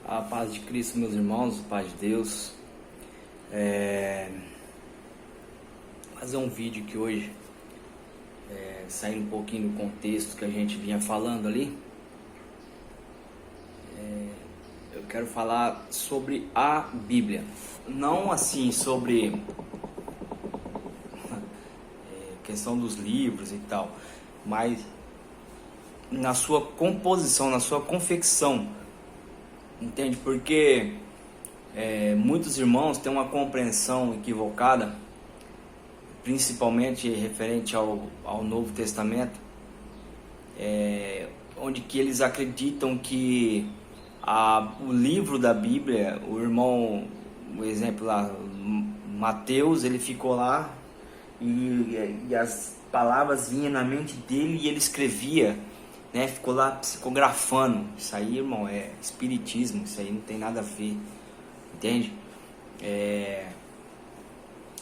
A paz de Cristo, meus irmãos, a paz de Deus. Fazer um vídeo que hoje, saindo um pouquinho do contexto que a gente vinha falando ali, eu quero falar sobre a Bíblia. Não assim sobre questão dos livros e tal, mas na sua composição, na sua confecção. Entende? Porque muitos irmãos têm uma compreensão equivocada, principalmente referente ao Novo Testamento, onde que eles acreditam que o livro da Bíblia, o exemplo lá, Mateus, ele ficou lá e as palavras vinham na mente dele e ele escrevia, né? Ficou lá psicografando. Isso aí, irmão, é espiritismo. Isso aí não tem nada a ver, entende?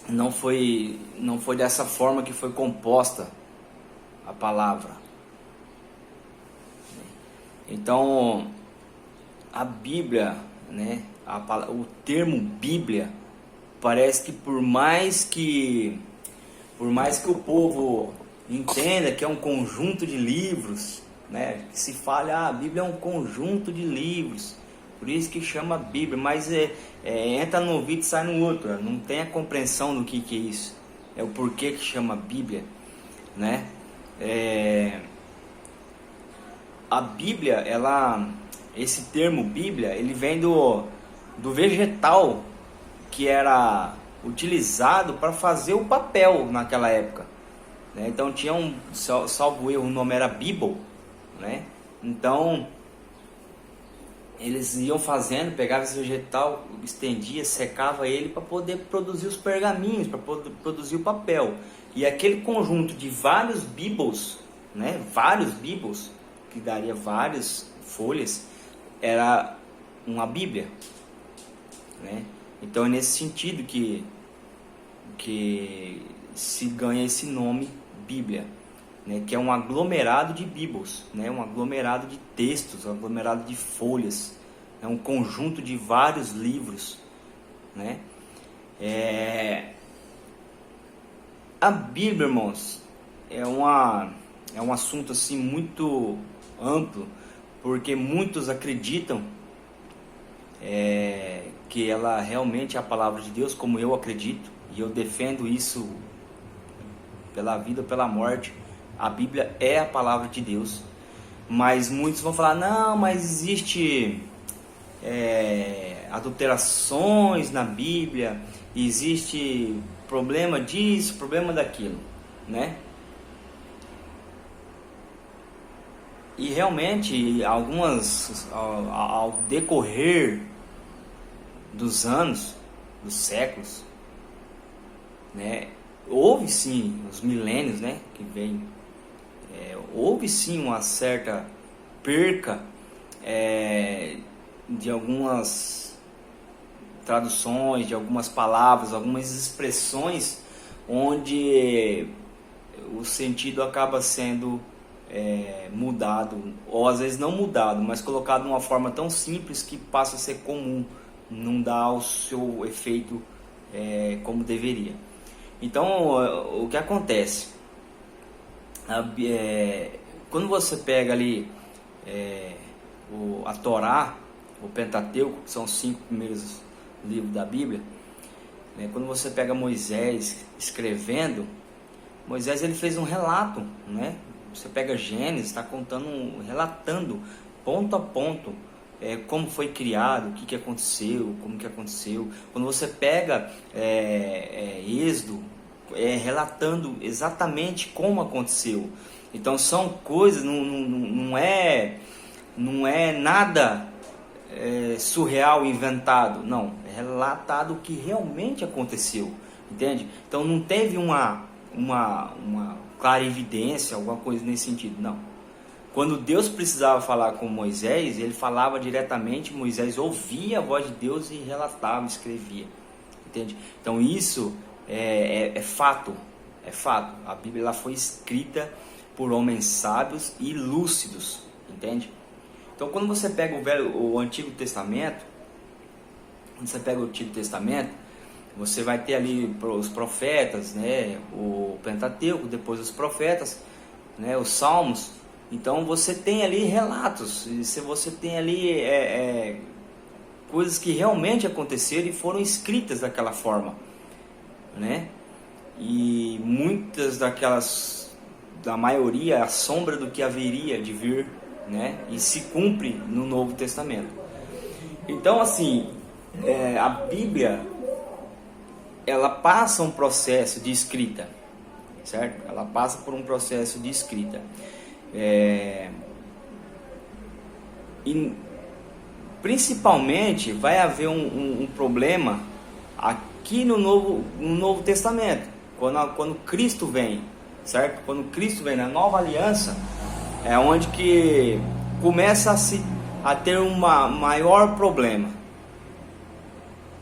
Não foi dessa forma que foi composta a palavra. Então, a Bíblia, né? O termo Bíblia, parece que por mais que o povo entenda que é um conjunto de livros, né? Que se fala, a Bíblia é um conjunto de livros, por isso que chama Bíblia, mas entra no ouvido e sai no outro, não tem a compreensão do que é isso, é o porquê que chama Bíblia, né? A Bíblia, esse termo Bíblia, ele vem do vegetal que era utilizado para fazer o papel naquela época, né? Então tinha salvo erro, o nome era Bible, né? Então eles iam fazendo, pegava esse vegetal, estendia, secava ele para poder produzir os pergaminhos, para poder produzir o papel. E aquele conjunto de vários Bibles, né? Vários Bibles, que daria várias folhas, era uma Bíblia, né? Então é nesse sentido que se ganha esse nome Bíblia, né? Que é um aglomerado de Bíblias, né? Um aglomerado de textos, um aglomerado de folhas, é um conjunto de vários livros, né? A Bíblia, irmãos, é um assunto assim muito amplo, porque muitos acreditam que ela realmente é a palavra de Deus, como eu acredito, e eu defendo isso pela vida ou pela morte. A Bíblia é a palavra de Deus, mas muitos vão falar, não, mas existe adulterações na Bíblia, existe problema disso, problema daquilo, né? E realmente, ao decorrer dos anos, dos séculos, né, houve sim, os milênios, né, que vem, houve sim uma certa perca de algumas traduções, de algumas palavras, algumas expressões, onde o sentido acaba sendo mudado, ou às vezes não mudado, mas colocado de uma forma tão simples que passa a ser comum, não dá o seu efeito como deveria. Então, o que acontece? Quando você pega ali a Torá, o Pentateuco, que são os 5 primeiros livros da Bíblia, né? Quando você pega Moisés escrevendo, Moisés ele fez um relato, né? Você pega Gênesis, está relatando ponto a ponto como foi criado, o que aconteceu, como que aconteceu. Quando você pega Êxodo, relatando exatamente como aconteceu. Então são coisas, não é nada surreal, inventado, não, é relatado o que realmente aconteceu, entende? Então não teve uma clarividência, alguma coisa nesse sentido, não. Quando Deus precisava falar com Moisés, ele falava diretamente, Moisés ouvia a voz de Deus e relatava, escrevia, entende? Então isso é fato, a Bíblia ela foi escrita por homens sábios e lúcidos, entende? Então, quando você pega o Antigo Testamento, quando você pega o Antigo Testamento, você vai ter ali os profetas, né, o Pentateuco, depois os profetas, né, os Salmos. Então você tem ali relatos, se você tem ali coisas que realmente aconteceram e foram escritas daquela forma, né? E muitas da maioria, a sombra do que haveria de vir, né? E se cumpre no Novo Testamento. Então, assim, a Bíblia, ela passa um processo de escrita, certo? Ela passa por um processo de escrita. E principalmente vai haver um problema aqui no Novo Testamento, quando Cristo vem, certo? Quando Cristo vem na nova aliança, é onde que começa a ter um maior problema,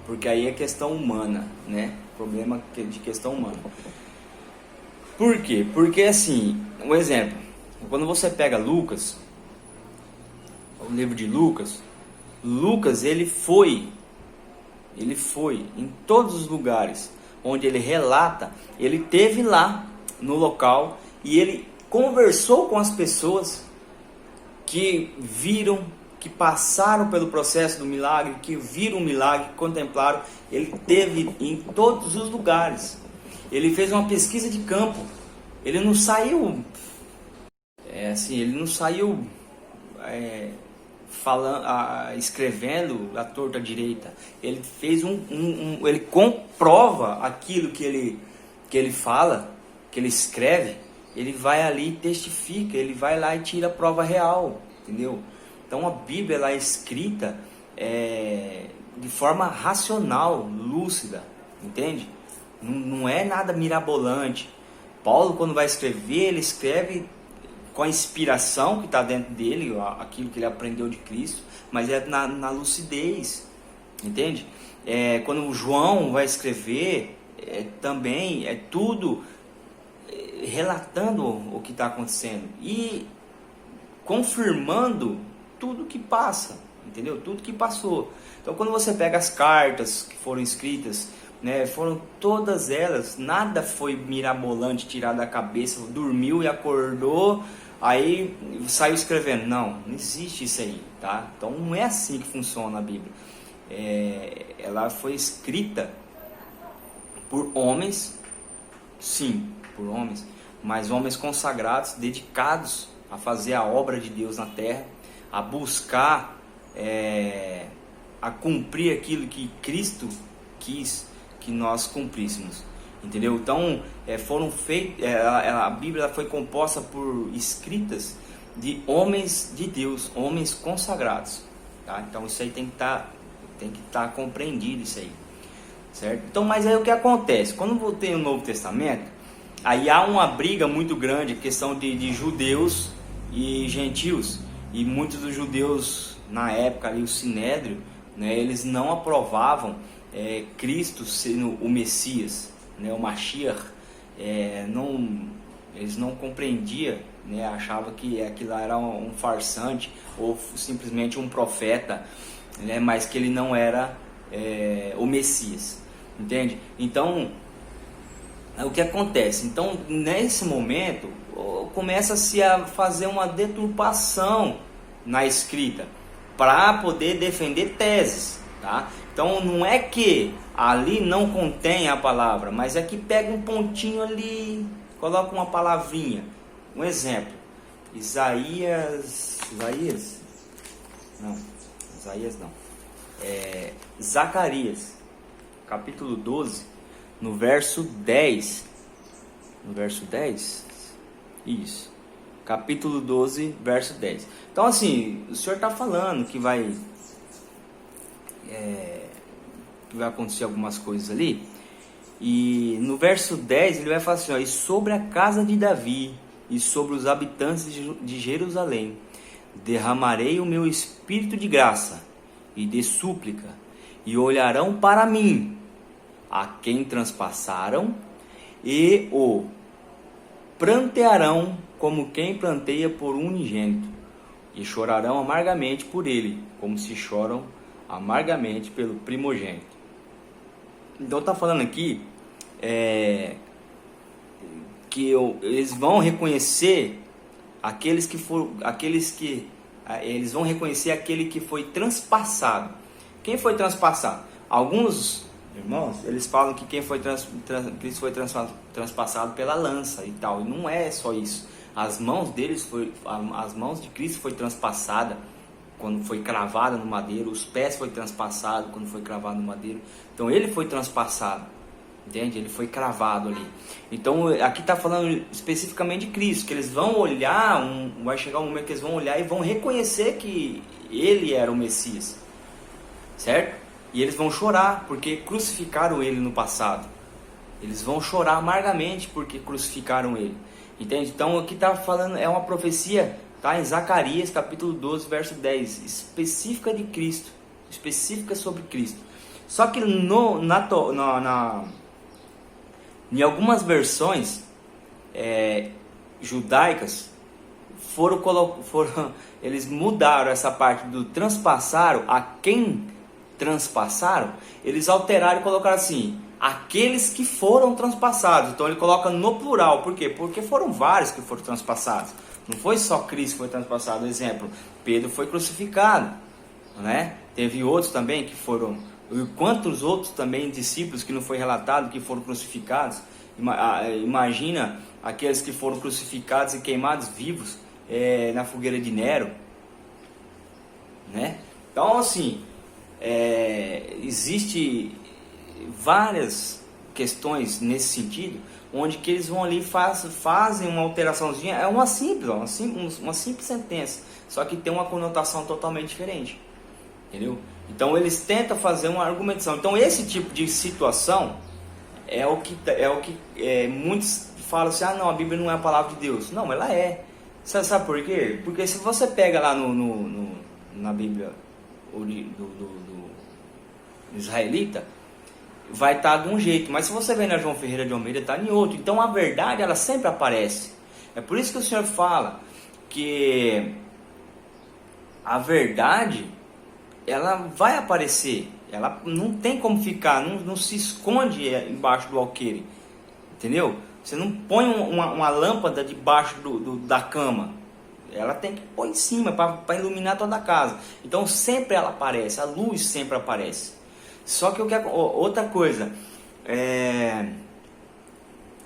porque aí é questão humana, né? Problema de questão humana. Por quê? Porque assim, um exemplo, quando você pega Lucas, o livro de Lucas, ele foi em todos os lugares onde ele relata, ele teve lá no local e ele conversou com as pessoas que viram, que passaram pelo processo do milagre, que viram o milagre, que contemplaram. Ele teve em todos os lugares. Ele fez uma pesquisa de campo. Ele não saiu escrevendo à torta à direita. Ele fez ele comprova aquilo que ele fala, que ele escreve. Ele vai ali e testifica, ele vai lá e tira a prova real, entendeu? Então a Bíblia, ela é escrita de forma racional, lúcida, entende? Não é nada mirabolante. Paulo, quando vai escrever, ele escreve com a inspiração que está dentro dele, aquilo que ele aprendeu de Cristo, mas é na lucidez, entende? Quando o João vai escrever, também é tudo relatando o que está acontecendo e confirmando tudo que passa, entendeu? Tudo que passou. Então, quando você pega as cartas que foram escritas, né, foram todas elas, nada foi mirabolante, tirado da cabeça, dormiu e acordou, aí saiu escrevendo. Não existe isso aí, tá? Então não é assim que funciona a Bíblia. Ela foi escrita por homens, sim, por homens, mas homens consagrados, dedicados a fazer a obra de Deus na terra, a buscar, a cumprir aquilo que Cristo quis que nós cumpríssemos, entendeu? Então, foram feitos, a Bíblia foi composta por escritas de homens de Deus, homens consagrados, tá? Então isso aí tem que estar compreendido, isso aí, certo? Então, mas aí o que acontece? Quando tem o Novo Testamento, aí há uma briga muito grande, questão de judeus e gentios, e muitos dos judeus na época ali, o Sinédrio, né, eles não aprovavam Cristo sendo o Messias, né, o Mashiach. Eles não compreendiam, né, achavam que aquilo era um farsante ou simplesmente um profeta, né, mas que ele não era o Messias, entende? Então, o que acontece? Então, nesse momento, começa-se a fazer uma deturpação na escrita para poder defender teses, tá? Então não é que ali não contém a palavra, mas é que pega um pontinho ali, coloca uma palavrinha. Um exemplo, Zacarias, capítulo 12, no verso 10. No verso 10? Isso. Capítulo 12, verso 10. Então assim, o Senhor está falando que vai acontecer algumas coisas ali. E no verso 10 ele vai falar assim, e sobre a casa de Davi e sobre os habitantes de Jerusalém derramarei o meu espírito de graça e de súplica, e olharão para mim a quem transpassaram, e o prantearão como quem planteia por unigênito, e chorarão amargamente por ele, como se choram amargamente pelo primogênito. Então está falando aqui que eles vão reconhecer eles vão reconhecer aquele que foi transpassado. Quem foi transpassado? Alguns irmãos, eles falam que quem foi Cristo foi transpassado pela lança e tal. E não é só isso. As mãos de Cristo foi transpassada quando foi cravada no madeiro. Os pés foi transpassado quando foi cravado no madeiro. Então ele foi transpassado, entende? Ele foi cravado ali. Então aqui está falando especificamente de Cristo, que eles vão olhar, vai chegar um momento que eles vão olhar e vão reconhecer que ele era o Messias, certo? E eles vão chorar porque crucificaram ele no passado. Eles vão chorar amargamente porque crucificaram ele, entende? Então aqui está falando, é uma profecia, tá? Em Zacarias capítulo 12 verso 10, específica de Cristo, específica sobre Cristo. Só que em algumas versões judaicas eles mudaram essa parte do transpassaram, a quem transpassaram, eles alteraram e colocaram assim, aqueles que foram transpassados. Então ele coloca no plural, por quê? Porque foram vários que foram transpassados, não foi só Cristo que foi transpassado. Exemplo, Pedro foi crucificado, né? Teve outros também que foram, e quantos outros também discípulos que não foi relatado que foram crucificados. Imagina aqueles que foram crucificados e queimados vivos na fogueira de Nero, né? Então assim, existe várias questões nesse sentido, onde que eles vão ali e fazem uma alteraçãozinha, é uma simples sentença, só que tem uma conotação totalmente diferente, entendeu? Então eles tentam fazer uma argumentação. Então esse tipo de situação é o que muitos falam assim, não, a Bíblia não é a palavra de Deus. Não, ela é. Sabe por quê? Porque se você pega lá na Bíblia do israelita, vai estar de um jeito, mas se você vem na João Ferreira de Almeida, está em outro. Então a verdade, ela sempre aparece. É por isso que o Senhor fala que a verdade, ela vai aparecer, ela não tem como ficar, não se esconde embaixo do alqueire, entendeu? Você não põe uma lâmpada debaixo da cama, ela tem que pôr em cima para iluminar toda a casa. Então sempre ela aparece, a luz sempre aparece. Só que outra coisa,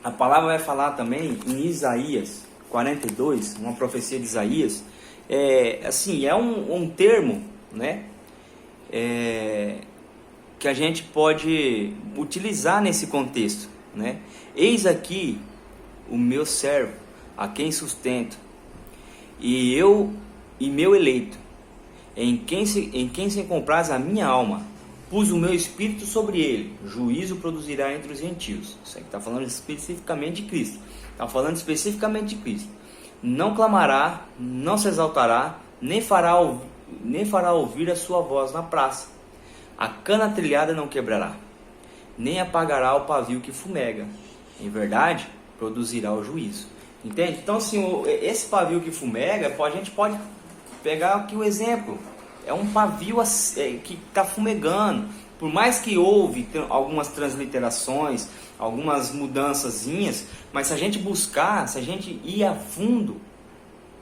a palavra vai falar também em Isaías 42, uma profecia de Isaías, assim, é um termo, né? Que a gente pode utilizar nesse contexto, né? Eis aqui o meu servo, a quem sustento, e meu eleito, em quem se compraz a minha alma. Pus o meu espírito sobre ele, juízo produzirá entre os gentios. Isso aqui está falando especificamente de Cristo. Está falando especificamente de Cristo. Não clamará, não se exaltará, nem fará ouvir a sua voz na praça. A cana trilhada não quebrará, nem apagará o pavio que fumega. Em verdade, produzirá o juízo. Entende? Então, assim, esse pavio que fumega, a gente pode pegar aqui o exemplo. É um pavio que está fumegando. Por mais que houve algumas transliterações, algumas mudançazinhas, mas se a gente buscar, se a gente ir a fundo,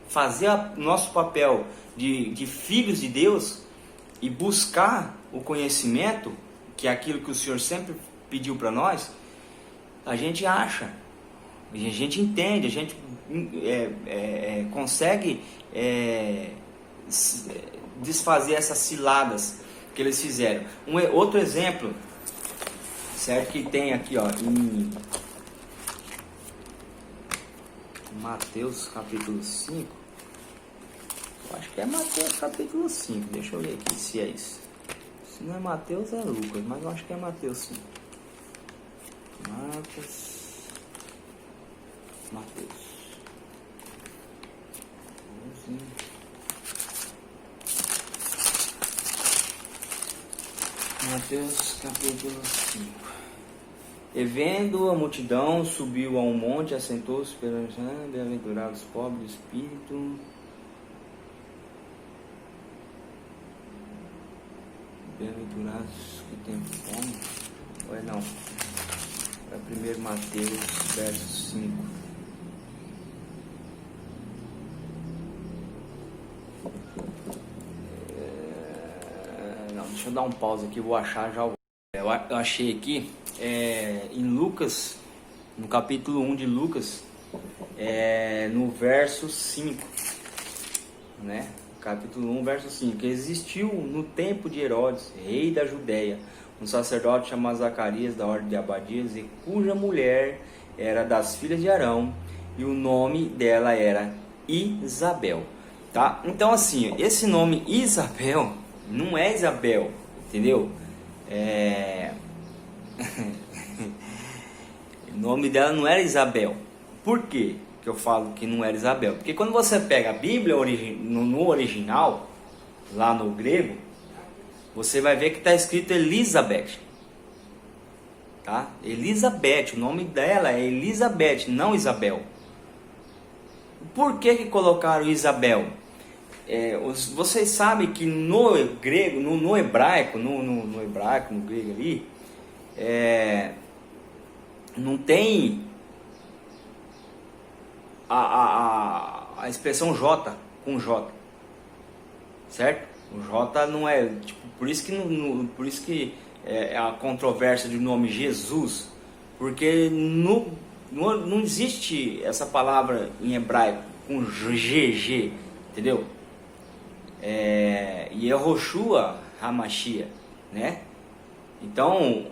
fazer nosso papel de filhos de Deus e buscar o conhecimento, que é aquilo que o Senhor sempre pediu para nós, a gente acha, a gente entende, a gente consegue desfazer essas ciladas que eles fizeram. Outro exemplo, certo, que tem aqui, ó, em Mateus capítulo 5, eu acho que é Mateus capítulo 5, deixa eu ver aqui se é isso. Se não é Mateus, é Lucas, mas eu acho que é Mateus 5. Mateus. Mateus capítulo 5. E vendo a multidão, subiu a um monte, assentou-se perante bem-aventurados pobres de espírito. Bem-aventurados que têm fome. Ou é não? É 1 Mateus, verso 5. Não, deixa eu dar um pause aqui, vou achar já. Eu achei aqui em Lucas, no capítulo 1 de Lucas, no verso 5, né? Capítulo 1, verso 5. Existiu no tempo de Herodes, rei da Judéia, um sacerdote chamado Zacarias, da ordem de Abadias, e cuja mulher era das filhas de Arão, e o nome dela era Isabel, tá? Então assim, esse nome Isabel não é Isabel, entendeu? O nome dela não era Isabel. Por quê que eu falo que não era Isabel? Porque quando você pega a Bíblia no original, lá no grego, você vai ver que está escrito Elizabeth, tá? Elizabeth, o nome dela é Elizabeth, não Isabel. Por que colocaram Isabel? Vocês sabem que no grego, no hebraico, no hebraico, no grego ali, não tem a expressão J com J, certo? O J não é, tipo, por isso que é a controvérsia do nome Jesus, porque não existe essa palavra em hebraico com GG, entendeu? E é Yehoshua HaMashiach, né? Então,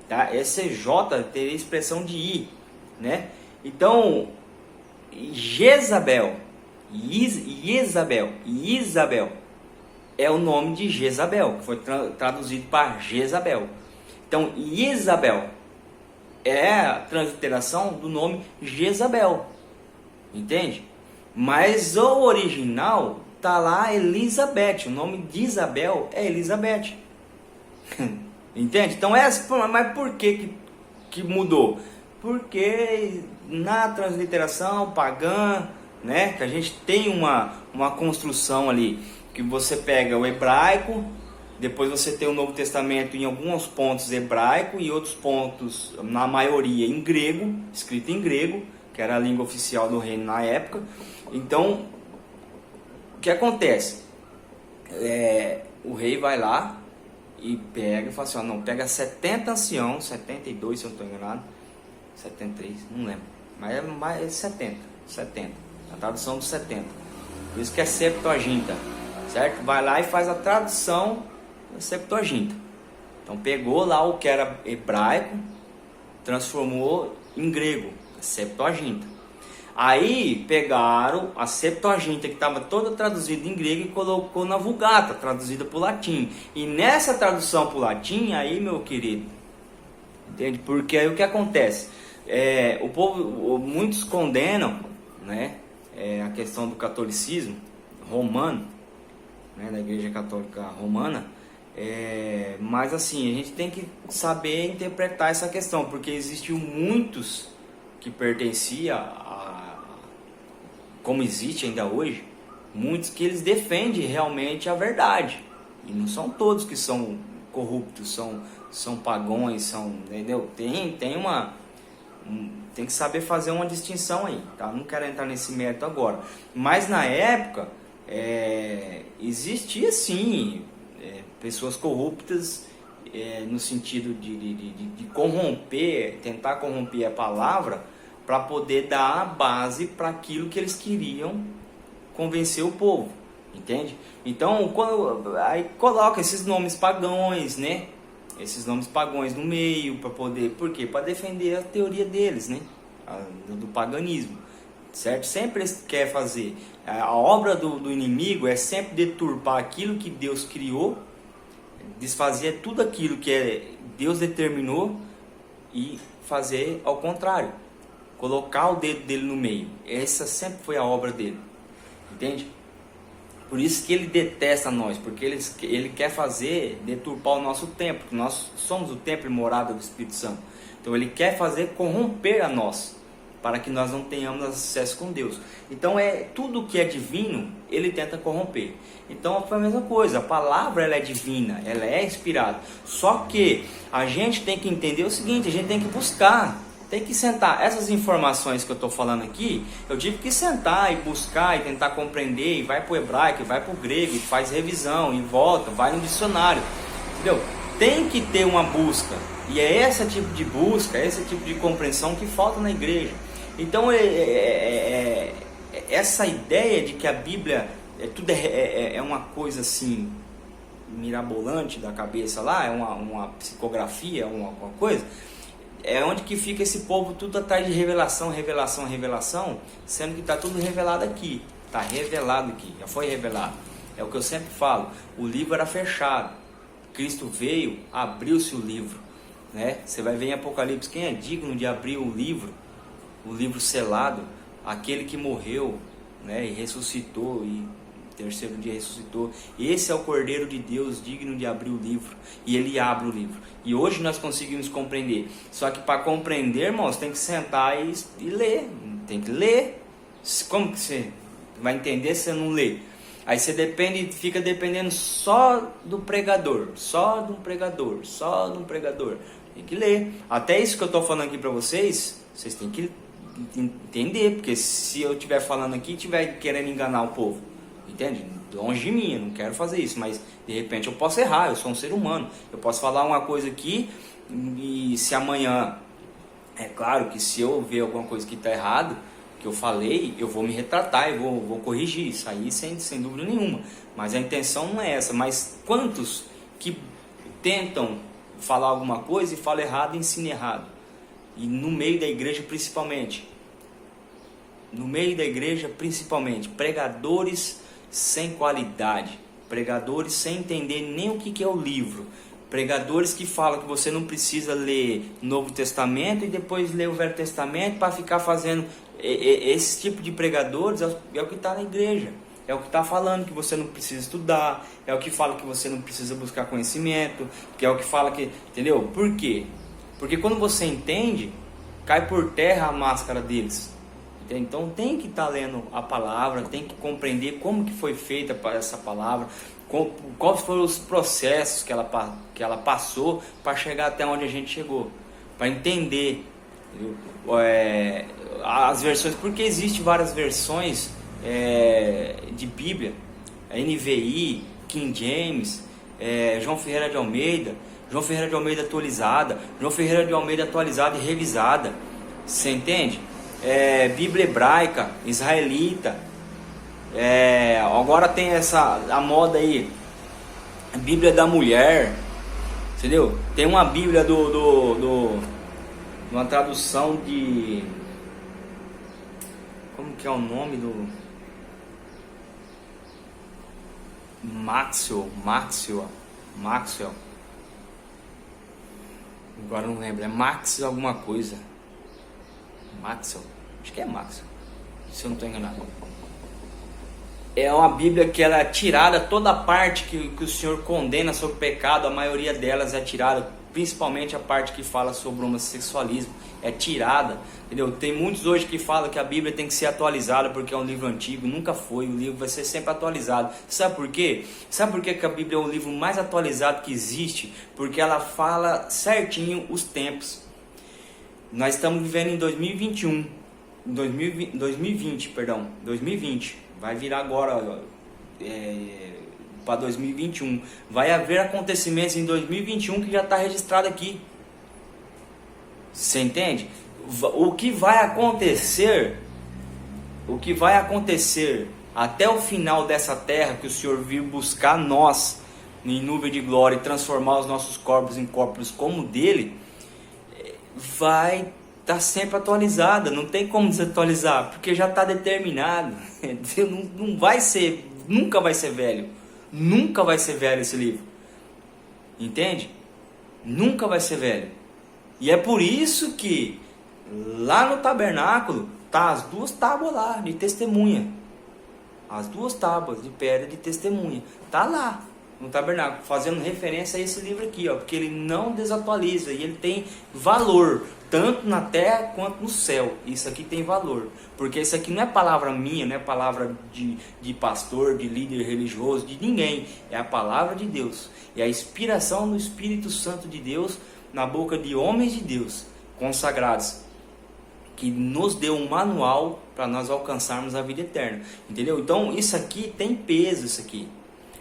tá? Esse J teria expressão de I, né? Então, Isabel é o nome de Jezabel, que foi traduzido para Jezabel. Então, Isabel é a transliteração do nome Jezabel, entende? Mas o original tá lá Elizabeth, o nome de Isabel é Elizabeth. Entende? Então, mas por que mudou? Porque na transliteração pagã, né, que a gente tem uma construção ali, que você pega o hebraico, depois você tem o Novo Testamento em alguns pontos hebraico e outros pontos, na maioria, em grego, escrito em grego, que era a língua oficial do reino na época. Então, o que acontece? O rei vai lá e pega e fala assim, não, pega 70 anciãos, 72 se eu não estou enganado, 73, não lembro, mas é mais 70, a tradução dos 70, por isso que é Septuaginta, certo? Vai lá e faz a tradução da Septuaginta. Então pegou lá o que era hebraico, transformou em grego, Septuaginta. Aí pegaram a Septuaginta, que estava toda traduzida em grego, e colocou na Vulgata, traduzida para o latim. E nessa tradução para o latim, aí, meu querido, entende? Porque aí o que acontece? O povo, muitos condenam, né, a questão do catolicismo romano, né, da Igreja Católica Romana, mas assim, a gente tem que saber interpretar essa questão, porque existiu muitos que pertenciam como existe ainda hoje, muitos que eles defendem realmente a verdade, e não são todos que são corruptos, são pagões, entendeu? Tem que saber fazer uma distinção aí, tá? Não quero entrar nesse mérito agora, mas na época existia sim pessoas corruptas, no sentido de corromper, tentar corromper a palavra, para poder dar a base para aquilo que eles queriam convencer o povo, entende? Então, aí coloca esses nomes pagãos, né? Esses nomes pagãos no meio, para poder, por quê? Para defender a teoria deles, né? Do paganismo, certo? Sempre eles querem fazer. A obra do inimigo é sempre deturpar aquilo que Deus criou, desfazer tudo aquilo que Deus determinou e fazer ao contrário. Colocar o dedo dele no meio. Essa sempre foi a obra dele, entende? Por isso que ele detesta nós, porque ele quer deturpar o nosso templo, nós somos o templo e morada do Espírito Santo. Então ele quer fazer corromper a nós, para que nós não tenhamos acesso com Deus. Então tudo que é divino, ele tenta corromper. Então foi a mesma coisa, a palavra ela é divina, ela é inspirada. Só que a gente tem que entender o seguinte, a gente tem que buscar, tem que sentar. Essas informações que eu estou falando aqui, eu tive que sentar e buscar e tentar compreender, e vai para o hebraico, e vai para o grego, e faz revisão, e volta, vai no dicionário, entendeu? Tem que ter uma busca, e é esse tipo de busca, esse tipo de compreensão que falta na igreja. Então essa ideia de que a Bíblia tudo é uma coisa assim mirabolante da cabeça lá, é uma psicografia, uma coisa, é onde que fica esse povo tudo atrás de revelação, revelação, revelação, sendo que está tudo revelado aqui, está revelado aqui, já foi revelado. É o que eu sempre falo, o livro era fechado, Cristo veio, abriu-se o livro, né? Você vai ver em Apocalipse, quem é digno de abrir o livro selado? Aquele que morreu, né, e ressuscitou, e terceiro dia ressuscitou. Esse é o Cordeiro de Deus, digno de abrir o livro, e ele abre o livro. E hoje nós conseguimos compreender. Só que para compreender, irmãos, tem que sentar e ler. Tem que ler. Como que você vai entender se você não lê? Aí você fica dependendo só do pregador, só de um pregador, só de um pregador. Tem que ler. Até isso que eu estou falando aqui para vocês, vocês têm que entender, porque se eu estiver falando aqui, estiver querendo enganar o povo, entende? Longe de mim, eu não quero fazer isso, mas de repente eu posso errar, eu sou um ser humano, eu posso falar uma coisa aqui, e se amanhã, é claro que se eu ver alguma coisa que está errado, que eu falei, eu vou me retratar, eu vou corrigir isso aí sem dúvida nenhuma, mas a intenção não é essa. Mas quantos que tentam falar alguma coisa e falam errado e ensinam errado? E no meio da igreja principalmente, pregadores sem qualidade, pregadores sem entender nem o que é o livro, pregadores que falam que você não precisa ler Novo Testamento e depois ler o Velho Testamento para ficar fazendo. Esse tipo de pregadores é o que está na igreja, é o que está falando que você não precisa estudar, é o que fala que você não precisa buscar conhecimento, que é o que fala que, entendeu? Por quê? Porque quando você entende, cai por terra a máscara deles. Então tem que estar lendo a palavra, tem que compreender como que foi feita essa palavra, quais foram os processos que ela passou para chegar até onde a gente chegou, para entender as versões, porque existem várias versões de Bíblia, NVI, King James, João Ferreira de Almeida atualizada, João Ferreira de Almeida atualizada e revisada, você entende? Bíblia hebraica, israelita, agora tem a moda aí, Bíblia da mulher, entendeu? Tem uma Bíblia uma tradução de, como que é o nome do Maxwell, agora não lembro, é Max alguma coisa, Maxwell, acho que é Maxwell, se eu não estou enganado. É uma Bíblia que ela é tirada, toda a parte que o Senhor condena sobre o pecado, a maioria delas é tirada, principalmente a parte que fala sobre o homossexualismo, é tirada, entendeu? Tem muitos hoje que falam que a Bíblia tem que ser atualizada porque é um livro antigo, nunca foi, o livro vai ser sempre atualizado. Sabe por quê? Sabe por que a Bíblia é o livro mais atualizado que existe? Porque ela fala certinho os tempos. Nós estamos vivendo em 2020, vai virar agora para 2021, vai haver acontecimentos em 2021 que já está registrado aqui, você entende? O que vai acontecer até o final dessa terra, que o Senhor vir buscar nós em nuvem de glória e transformar os nossos corpos em corpos como dele, vai estar sempre atualizada, não tem como desatualizar, porque já está determinado. Não vai ser, nunca vai ser velho esse livro, entende? Nunca vai ser velho. E é por isso que lá no tabernáculo tá as duas tábuas lá de testemunha, as duas tábuas de pedra de testemunha, tá lá no tabernáculo, fazendo referência a esse livro aqui, ó, porque ele não desatualiza e ele tem valor. tanto na terra quanto no céu. Isso aqui tem valor, porque isso aqui não é palavra minha, não é palavra de pastor, de líder religioso, de ninguém. É a palavra de Deus, é a inspiração do Espírito Santo de Deus na boca de homens de Deus consagrados, que nos deu um manual para nós alcançarmos a vida eterna, entendeu? Então isso aqui tem peso, isso aqui.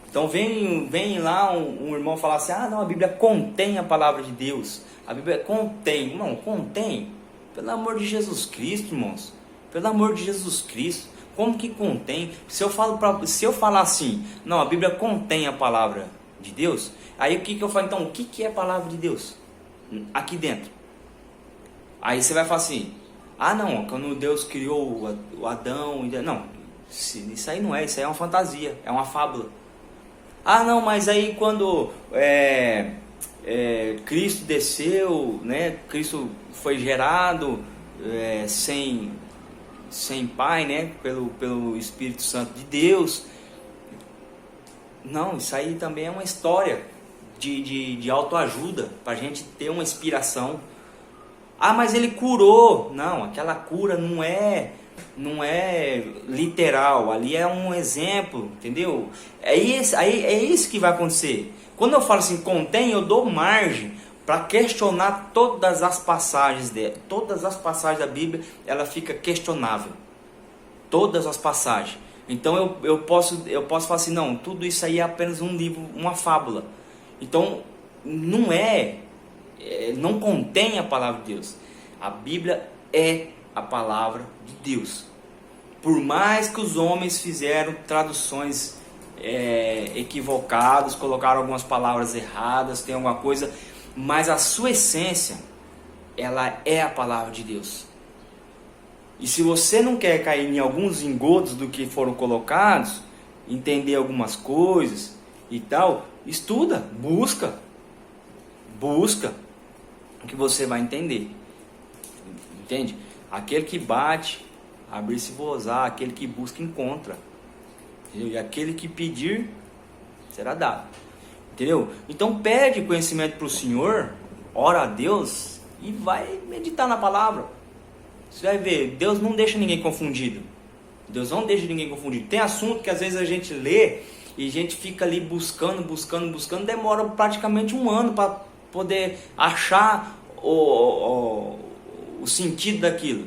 Então vem lá um irmão falar assim, ah não, a Bíblia contém a palavra de Deus, a Bíblia contém. Não, contém, pelo amor de Jesus Cristo, irmãos, pelo amor de Jesus Cristo, como que contém? Se eu falar assim, não, a Bíblia contém a palavra de Deus, aí o que eu falo? Então, o que é a palavra de Deus aqui dentro? Aí você vai falar assim, ah não, quando Deus criou o Adão, não, isso aí não é, isso aí é uma fantasia, é uma fábula. Ah não, mas aí quando Cristo desceu, né, Cristo foi gerado sem pai, né, pelo Espírito Santo de Deus. Não, isso aí também é uma história de autoajuda, para a gente ter uma inspiração. Ah, mas ele curou. Não, aquela cura não é literal, ali é um exemplo, entendeu? É isso que vai acontecer. Quando eu falo assim, contém, eu dou margem para questionar todas as passagens da Bíblia, ela fica questionável. Todas as passagens. Então eu posso falar assim, não, tudo isso aí é apenas um livro, uma fábula. Então não contém a palavra de Deus. A Bíblia é a palavra de Deus. Por mais que os homens fizeram traduções equivocadas, colocaram algumas palavras erradas, tem alguma coisa, mas a sua essência, ela é a palavra de Deus. E se você não quer cair em alguns engodos do que foram colocados, entender algumas coisas e tal, estuda, busca, que você vai entender. Entende? Aquele que bate, abrir-se-vos-á, aquele que busca, encontra. Entendeu? E aquele que pedir, será dado. Entendeu? Então pede conhecimento para o Senhor, ora a Deus e vai meditar na palavra. Você vai ver, Deus não deixa ninguém confundido. Deus não deixa ninguém confundido. Tem assunto que às vezes a gente lê e a gente fica ali buscando, demora praticamente um ano para poder achar o sentido daquilo.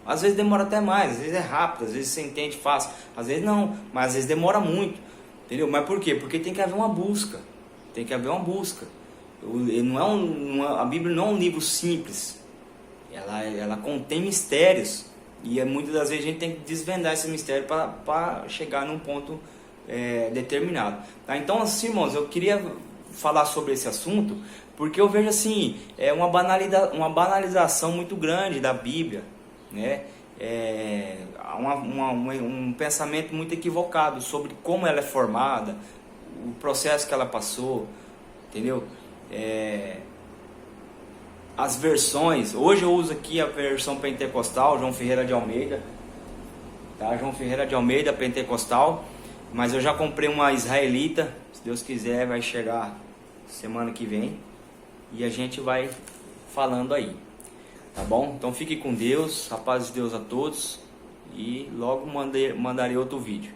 Às vezes demora até mais, às vezes é rápido, às vezes você entende fácil, às vezes não, mas às vezes demora muito, entendeu? Mas por quê? Porque tem que haver uma busca, a Bíblia não é um livro simples, ela contém mistérios, e muitas das vezes a gente tem que desvendar esse mistério para chegar num ponto determinado, tá? Então assim, irmãos, eu queria falar sobre esse assunto, porque eu vejo assim, uma banalização muito grande da Bíblia, né? Um pensamento muito equivocado sobre como ela é formada, o processo que ela passou, entendeu? As versões, hoje eu uso aqui a versão pentecostal, João Ferreira de Almeida, tá? João Ferreira de Almeida, pentecostal, mas eu já comprei uma israelita, se Deus quiser vai chegar semana que vem, e a gente vai falando aí, tá bom? Então fique com Deus, a paz de Deus a todos, e logo mandarei outro vídeo.